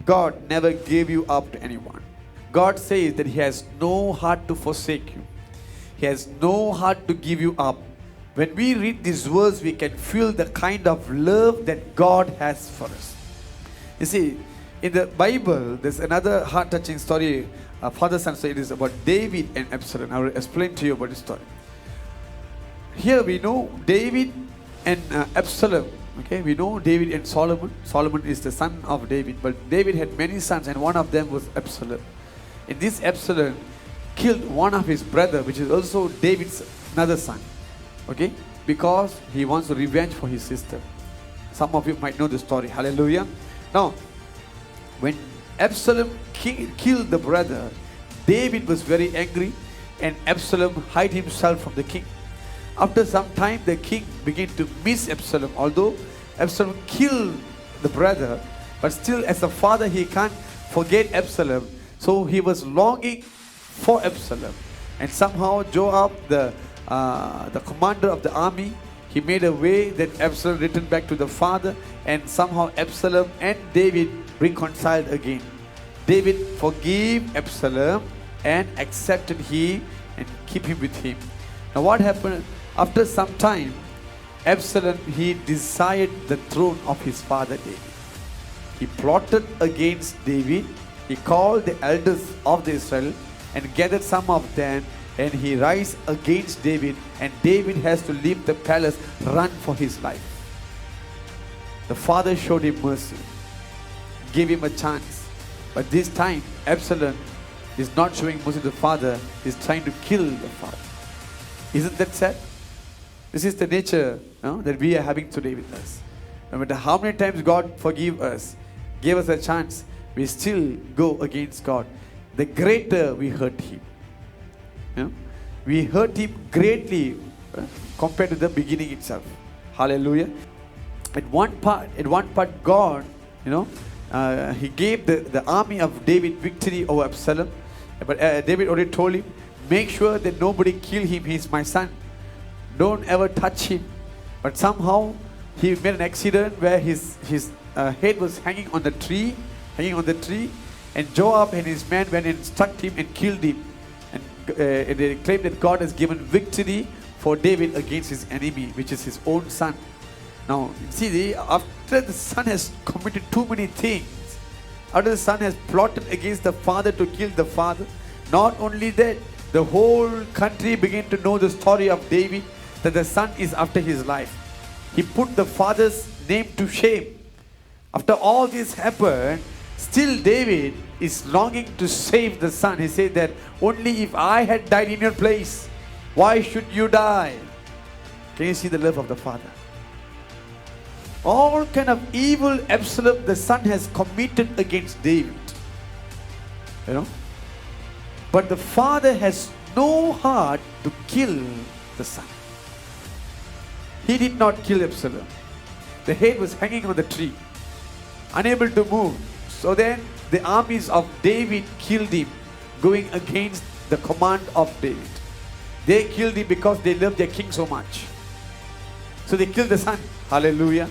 God never gave you up to anyone. God says that He has no heart to forsake you. He has no heart to give you up. When we read this verse, we can feel the kind of love that God has for us. You see, in the Bible, there's another heart-touching story, father-son story. It is about David and Absalom. I will explain to you about this story. Here we know David and Absalom. Okay, we know David and Solomon. Solomon is the son of David, but David had many sons, and one of them was Absalom. And this Absalom killed one of his brother, which is also David's another son. Okay, because he wants revenge for his sister. Some of you might know the story. Hallelujah. Now, when Absalom killed the brother, David was very angry, and Absalom hid himself from the king. After some time, the king began to miss Absalom. Although Absalom killed the brother, but still as a father he can't forget Absalom. So he was longing for Absalom. And somehow Joab, the commander of the army, he made a way that Absalom returned back to the father, and somehow Absalom and David reconciled again. David forgave Absalom and accepted him and keep him with him. Now what happened? After some time, Absalom, he desired the throne of his father David. He plotted against David. He called the elders of the Israel and gathered some of them, and he rise against David, and David has to leave the palace, run for his life. The father showed him mercy, gave him a chance. But this time, Absalom is not showing mercy to the father, he's trying to kill the father. Isn't that sad? This is the nature that we are having today with us. No matter how many times God forgive us, gave us a chance, we still go against God. The greater we hurt Him. We hurt Him greatly compared to the beginning itself. Hallelujah. At one part, God, He gave the army of David victory over Absalom. But David already told him, make sure that nobody kill him. He's my son. Don't ever touch him. But somehow he made an accident where his head was hanging on the tree, and Joab and his men went and struck him and killed him. And they claimed that God has given victory for David against his enemy, which is his own son. Now, see, after the son has committed too many things, after the son has plotted against the father to kill the father, not only that, the whole country began to know the story of David, that the son is after his life. He put the father's name to shame. After all this happened, still David is longing to save the son. He said that only if I had died in your place, why should you die? Can you see the love of the father? All kind of evil Absalom the son has committed against David. But the father has no heart to kill the son. He did not kill Absalom. The head was hanging on the tree, unable to move. So then the armies of David killed him, going against the command of David. They killed him because they loved their king so much. So they killed the son. Hallelujah.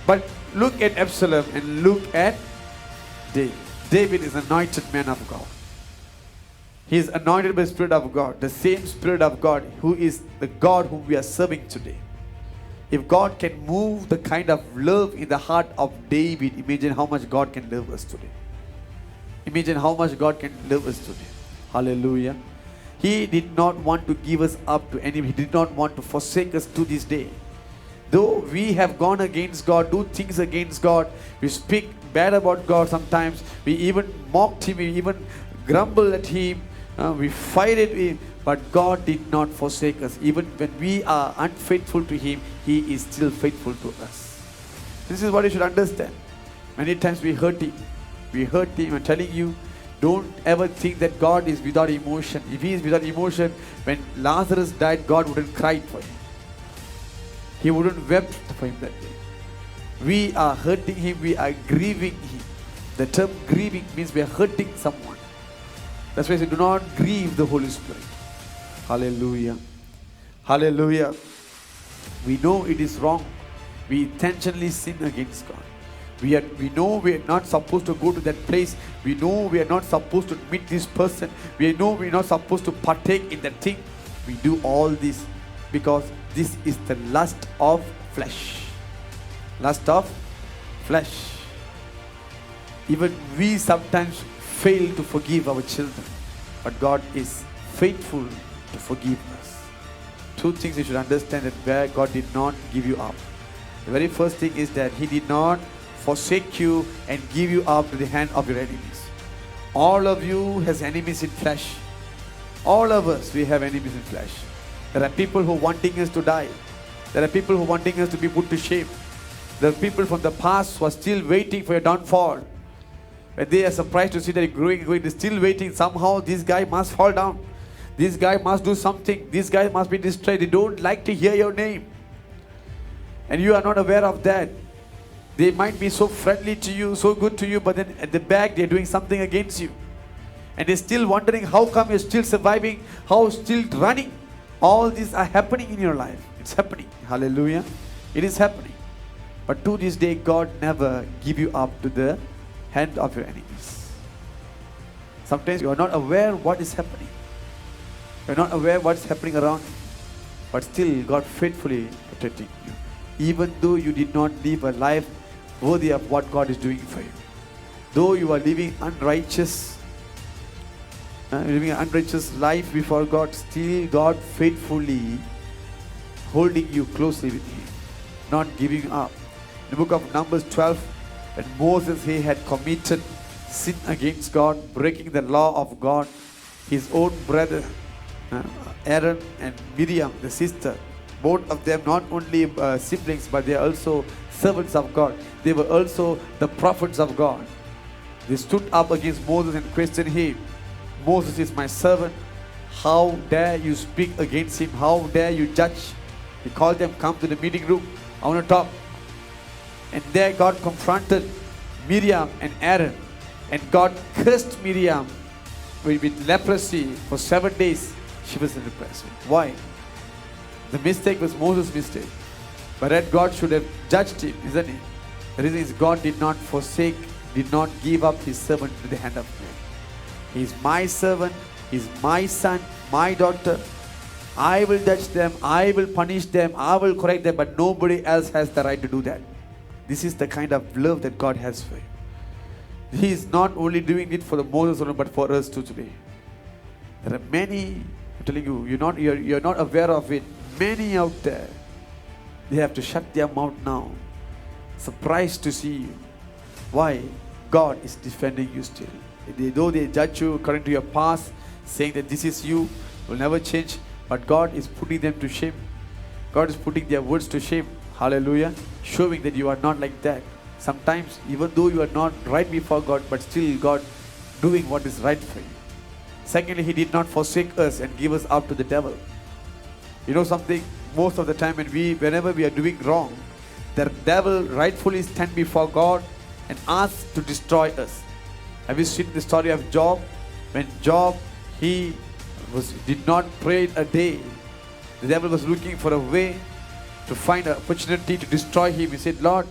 But look at Absalom and look at David. David is an anointed man of God. He is anointed by the Spirit of God, the same Spirit of God who is the God whom we are serving today. If God can move the kind of love in the heart of David, imagine how much God can love us today. Imagine how much God can love us today. Hallelujah. He did not want to give us up to anyone. He did not want to forsake us to this day. Though we have gone against God, do things against God, we speak bad about God sometimes, we even mocked Him, we even grumble at Him, we fight at Him, but God did not forsake us. Even when we are unfaithful to Him, He is still faithful to us. This is what you should understand. Many times we hurt Him. We hurt Him. I'm telling you, don't ever think that God is without emotion. If He is without emotion, when Lazarus died, God wouldn't cry for him. He wouldn't wept for him that day. We are hurting Him. We are grieving Him. The term grieving means we are hurting someone. That's why I say, do not grieve the Holy Spirit. Hallelujah. Hallelujah. We know it is wrong. We intentionally sin against God. We know we are not supposed to go to that place. We know we are not supposed to meet this person. We know we are not supposed to partake in that thing. We do all this because this is the lust of flesh. Lust of flesh. Even we sometimes fail to forgive our children, but God is faithful to forgive us. Two things you should understand that where God did not give you up. The very first thing is that He did not forsake you and give you up to the hand of your enemies. All of you has enemies in flesh. All of us, we have enemies in flesh. There are people who are wanting us to die. There are people who are wanting us to be put to shame. There are people from the past who are still waiting for your downfall. When they are surprised to see that you're growing, they're still waiting. Somehow this guy must fall down. This guy must do something. This guy must be destroyed. They don't like to hear your name. And you are not aware of that. They might be so friendly to you, so good to you, but then at the back they're doing something against you. And they're still wondering how come you're still surviving, how still running. All these are happening in your life. It's happening. Hallelujah. It is happening. But to this day, God never give you up to the hand of your enemies. Sometimes you are not aware what is happening. You are not aware what's happening around you. But still, God faithfully protecting you. Even though you did not live a life worthy of what God is doing for you. Though you are living unrighteous life before God, still God faithfully holding you closely with Him, not giving up. In the book of Numbers 12, when Moses, he had committed sin against God, breaking the law of God, his own brother Aaron and Miriam, the sister, both of them not only siblings, but they are also servants of God. They were also the prophets of God. They stood up against Moses and questioned him. Moses is my servant. How dare you speak against him? How dare you judge? He called them, come to the meeting room. I want to talk. And there God confronted Miriam and Aaron. And God cursed Miriam with leprosy for 7 days. She was in leprosy. Why? The mistake was Moses' mistake. But that God should have judged him, isn't it? The reason is God did not forsake, did not give up His servant to the hand of man. He is my servant, He is my son, my daughter. I will judge them, I will punish them, I will correct them, but nobody else has the right to do that. This is the kind of love that God has for you. He is not only doing it for the Moses alone, but for us too today. There are many, I'm telling you, you're not aware of it. Many out there, they have to shut their mouth now. Surprised to see you. Why? God is defending you still. Though they judge you according to your past, saying that this is you, will never change, but God is putting them to shame. God is putting their words to shame. Hallelujah. Showing that you are not like that. Sometimes, even though you are not right before God, but still God doing what is right for you. Secondly, He did not forsake us and give us up to the devil. You know something? Most of the time whenever we are doing wrong, the devil rightfully stand before God and ask to destroy us. Have you seen the story of Job? When Job, did not pray a day. The devil was looking for a way to find an opportunity to destroy him. He said, Lord,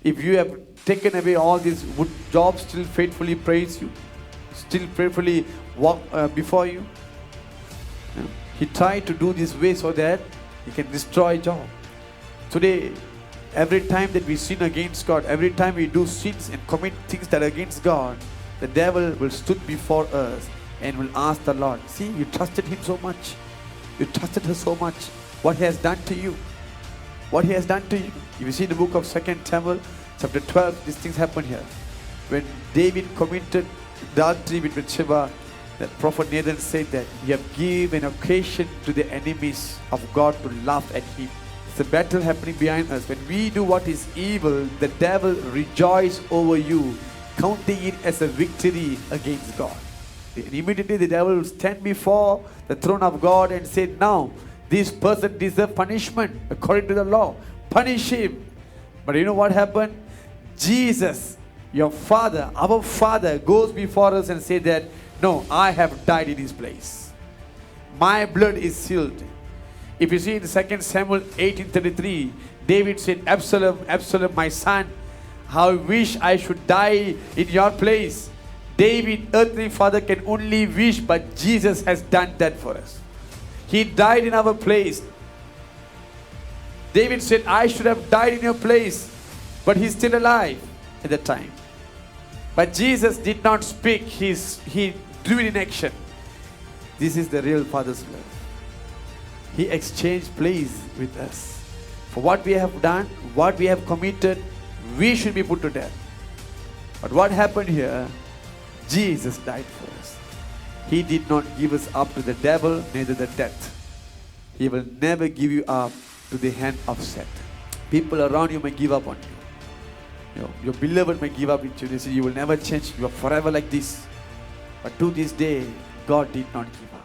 if you have taken away all this, would Job still faithfully praise you? Still faithfully walk before you? He tried to do this way so that he can destroy Job. Today, every time that we sin against God, every time we do sins and commit things that are against God, the devil will stood before us and will ask the Lord, see, you trusted him so much. You trusted her so much. What he has done to you. What he has done to you. If you see the book of 2 Samuel, chapter 12, these things happen here. When David committed adultery with Bathsheba, the prophet Nathan said that you have given occasion to the enemies of God to laugh at him. It's a battle happening behind us. When we do what is evil, the devil rejoices over you, counting it as a victory against God. And immediately the devil will stand before the throne of God and say, now, this person deserves punishment according to the law. Punish him. But you know what happened? Jesus, your Father, our Father, goes before us and says that, no, I have died in his place. My blood is sealed. If you see in 2 Samuel 18:33, David said, Absalom, Absalom, my son, How I wish I should die in your place. David, earthly father, can only wish, but Jesus has done that for us. He died in our place. David said, I should have died in your place, but he's still alive at that time. But Jesus did not speak, he drew it in action. This is the real Father's love. He exchanged place with us. For what we have done, what we have committed, we should be put to death. But what happened here? Jesus died for us. He did not give us up to the devil, neither the death. He will never give you up to the hand of Satan. People around you may give up on you. Your beloved may give up with you. They say, you will never change. You are forever like this. But to this day, God did not give up.